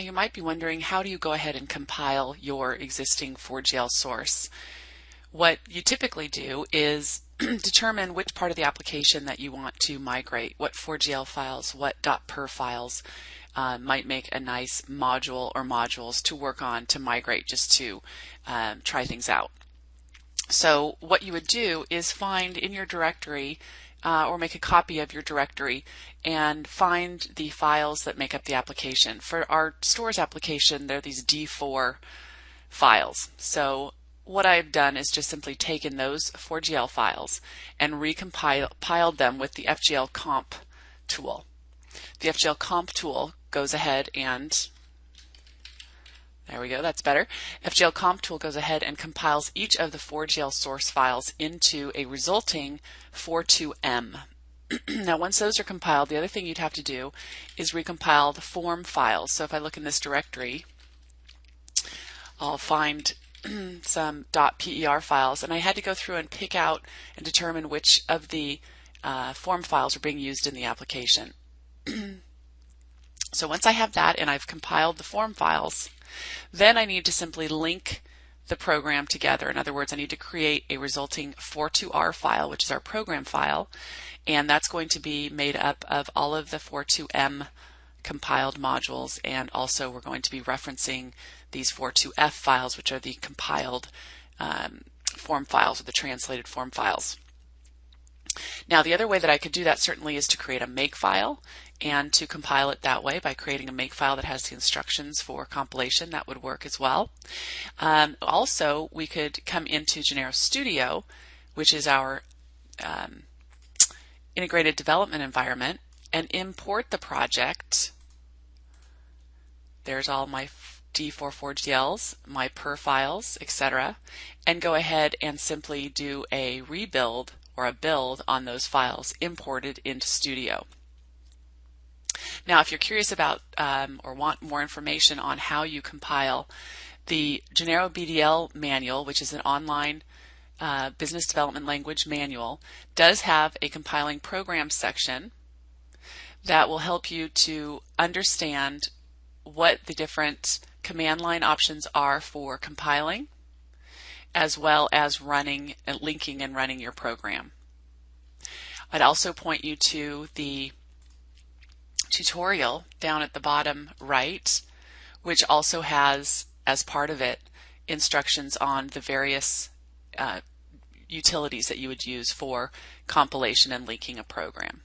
you might be wondering, how do you go ahead and compile your existing 4GL source? What you typically do is determine which part of the application that you want to migrate, what 4GL files, what .per files might make a nice module or modules to work on to migrate, just to try things out. So what you would do is find in your directory or make a copy of your directory and find the files that make up the application. For our stores application, they're these D4 files. So what I've done is just simply taken those 4GL files and recompiled them with the FGL comp tool. The FGL comp tool goes ahead and, there we go, that's better. FGL comp tool goes ahead and compiles each of the 4GL source files into a resulting 42M. Now once those are compiled, the other thing you'd have to do is recompile the form files. So if I look in this directory, I'll find some .per files, and I had to go through and pick out and determine which of the form files are being used in the application. So once I have that and I've compiled the form files, then I need to simply link the program together. In other words, I need to create a resulting 42R file, which is our program file, and that's going to be made up of all of the 42M compiled modules, and also we're going to be referencing these 42F files, which are the compiled form files, or the translated form files. Now the other way that I could do that certainly is to create a makefile and to compile it that way by creating a makefile that has the instructions for compilation. That would work as well. Also, we could come into Genero Studio, which is our integrated development environment, and import the project. There's all my D4GLs, my per files, etc., and go ahead and simply do a rebuild or a build on those files imported into Studio. Now if you're curious about or want more information on how you compile, the Genero BDL manual, which is an online business development language manual, does have a compiling program section that will help you to understand what the different command line options are for compiling, as well as running and linking and running your program. I'd also point you to the tutorial down at the bottom right, which also has, as part of it, instructions on the various utilities that you would use for compilation and linking a program.